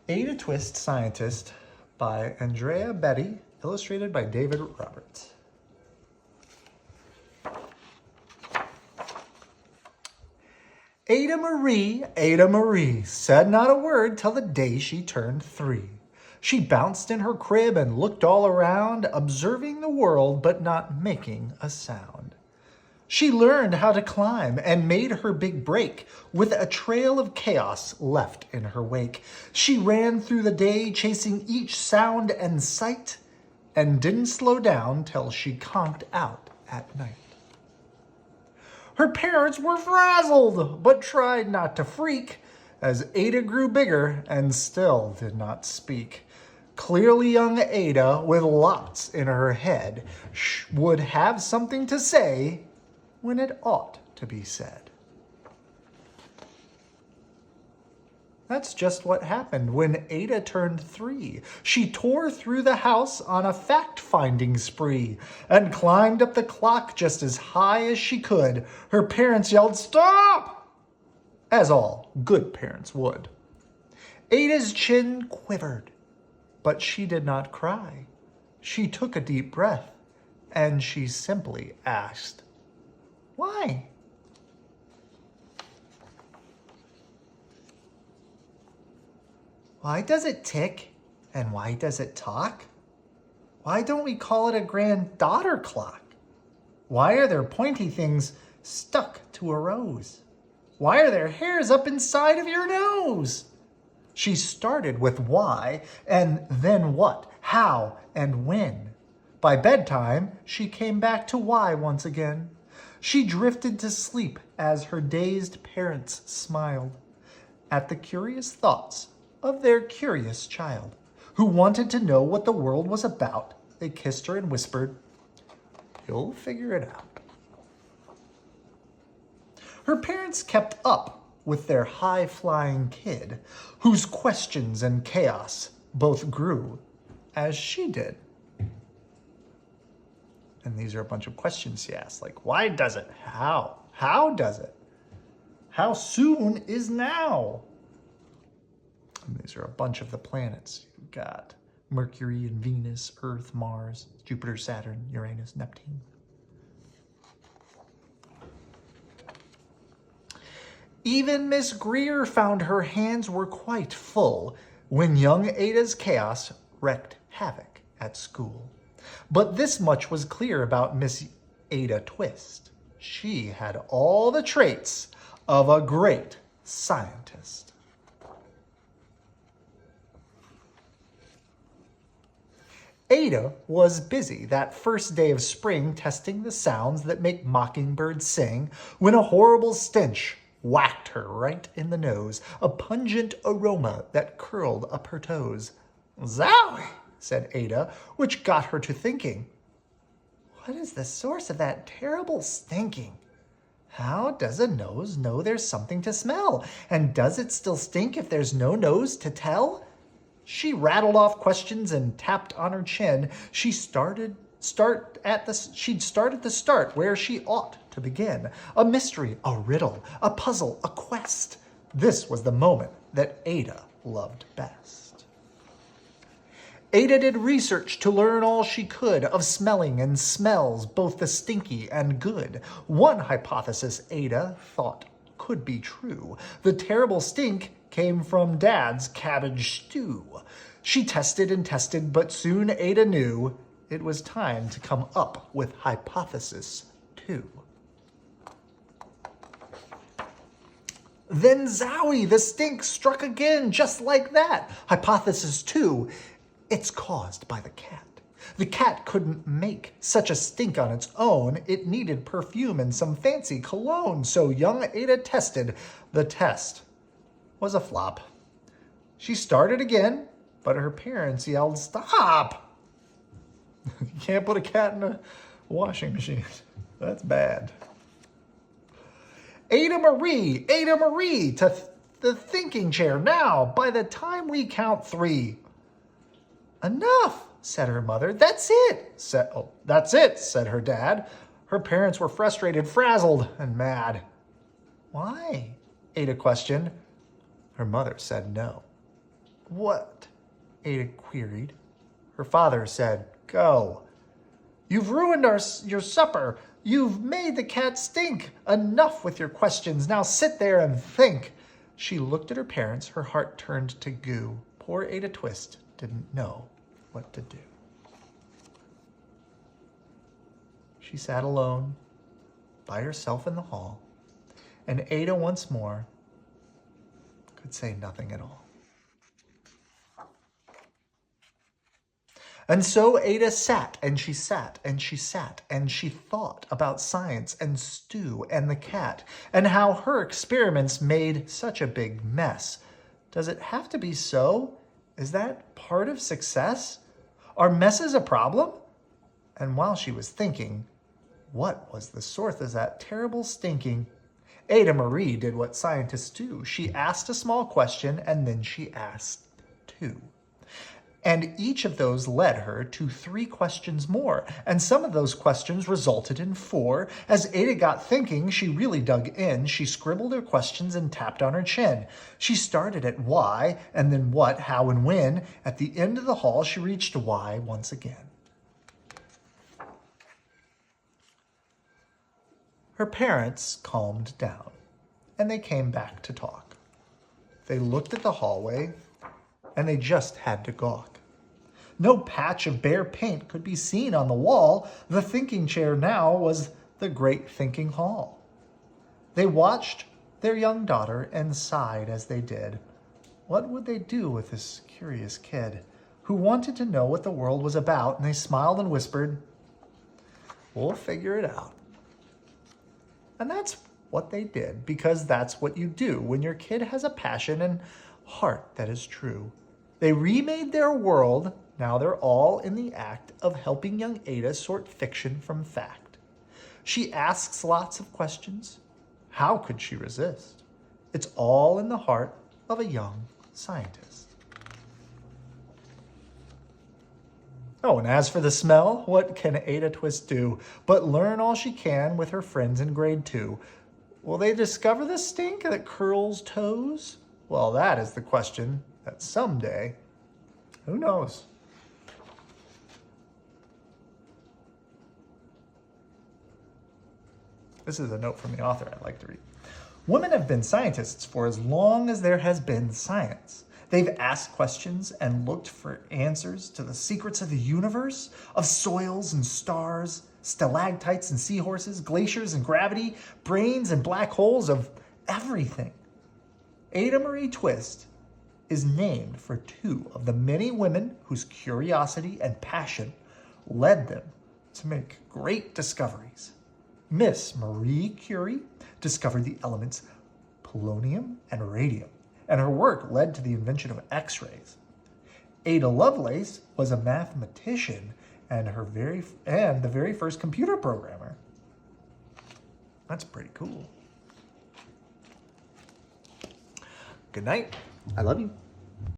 Ada Twist Scientist by Andrea Beaty, illustrated by David Roberts. Ada Marie, said not a word till the day she turned 3. She bounced in her crib and looked all around, observing the world but not making a sound. She learned how to climb and made her big break with a trail of chaos left in her wake. She ran through the day chasing each sound and sight and didn't slow down till she conked out at night. Her parents were frazzled but tried not to freak as Ada grew bigger and still did not speak. Clearly young Ada, with lots in her head, would have something to say when it ought to be said. That's just what happened when Ada turned 3. She tore through the house on a fact-finding spree and climbed up the clock just as high as she could. Her parents yelled, "Stop!" as all good parents would. Ada's chin quivered, but she did not cry. She took a deep breath and she simply asked, "Why?" Why does it tick and why does it talk? Why don't we call it a granddaughter clock? Why are there pointy things stuck to a rose? Why are there hairs up inside of your nose? She started with why and then what, how, and when. By bedtime, she came back to why once again. She drifted to sleep as her dazed parents smiled at the curious thoughts of their curious child, who wanted to know what the world was about. They kissed her and whispered, "You'll figure it out." Her parents kept up with their high-flying kid, whose questions and chaos both grew as she did. And these are a bunch of questions she asked, like, why does it? How? How does it? How soon is now? And these are a bunch of the planets. You've got Mercury and Venus, Earth, Mars, Jupiter, Saturn, Uranus, Neptune. Even Miss Greer found her hands were quite full when young Ada's chaos wreaked havoc at school. But this much was clear about Miss Ada Twist. She had all the traits of a great scientist. Ada was busy that first day of spring testing the sounds that make mockingbirds sing when a horrible stench whacked her right in the nose, a pungent aroma that curled up her toes. "Zowie!" said Ada, which got her to thinking. What is the source of that terrible stinking? How does a nose know there's something to smell? And does it still stink if there's no nose to tell? She rattled off questions and tapped on her chin. She'd started at the start where she ought to begin. A mystery, a riddle, a puzzle, a quest. This was the moment that Ada loved best. Ada did research to learn all she could of smelling and smells, both the stinky and good. One hypothesis Ada thought could be true. The terrible stink came from Dad's cabbage stew. She tested and tested, but soon Ada knew it was time to come up with hypothesis 2. Then zowie, the stink struck again, just like that. Hypothesis 2, it's caused by the cat. The cat couldn't make such a stink on its own. It needed perfume and some fancy cologne, so young Ada tested. The test was a flop. She started again, but her parents yelled, "Stop! You can't put a cat in a washing machine. That's bad." Ada Marie, to the thinking chair now. By the time we count 3. "Enough," said her mother. "That's it," said her dad. Her parents were frustrated, frazzled, and mad. "Why?" Ada questioned. Her mother said no. What? Ada queried. Her father said, "Go. You've ruined your supper. You've made the cat stink. Enough with your questions. Now sit there and think." She looked at her parents. Her heart turned to goo. Poor Ada Twist didn't know what to do. She sat alone by herself in the hall, and Ada once more could say nothing at all. And so Ada sat, and she sat, and she sat, and she thought about science and Stu and the cat, and how her experiments made such a big mess. Does it have to be so? Is that part of success? Are messes a problem? And while she was thinking, what was the source of that terrible stinking? Ada Marie did what scientists do. She asked a small question, and then she asked two. And each of those led her to 3 questions more. And some of those questions resulted in 4. As Ada got thinking, she really dug in. She scribbled her questions and tapped on her chin. She started at why, and then what, how, and when. At the end of the hall, she reached why once again. Her parents calmed down, and they came back to talk. They looked at the hallway, and they just had to gawk. No patch of bare paint could be seen on the wall. The thinking chair now was the great thinking hall. They watched their young daughter and sighed as they did. What would they do with this curious kid who wanted to know what the world was about? And they smiled and whispered, "We'll figure it out." And that's what they did, because that's what you do when your kid has a passion and heart that is true. They remade their world. Now they're all in the act of helping young Ada sort fiction from fact. She asks lots of questions. How could she resist? It's all in the heart of a young scientist. Oh, and as for the smell, what can Ada Twist do but learn all she can with her friends in grade 2? Will they discover the stink that curls toes? Well, that is the question that someday, who knows? This is a note from the author I'd like to read. Women have been scientists for as long as there has been science. They've asked questions and looked for answers to the secrets of the universe, of soils and stars, stalactites and seahorses, glaciers and gravity, brains and black holes, of everything. Ada Marie Twist is named for 2 of the many women whose curiosity and passion led them to make great discoveries. Miss Marie Curie discovered the elements polonium and radium, and her work led to the invention of X-rays. Ada Lovelace was a mathematician and the very first computer programmer. That's pretty cool. Good night. I love you.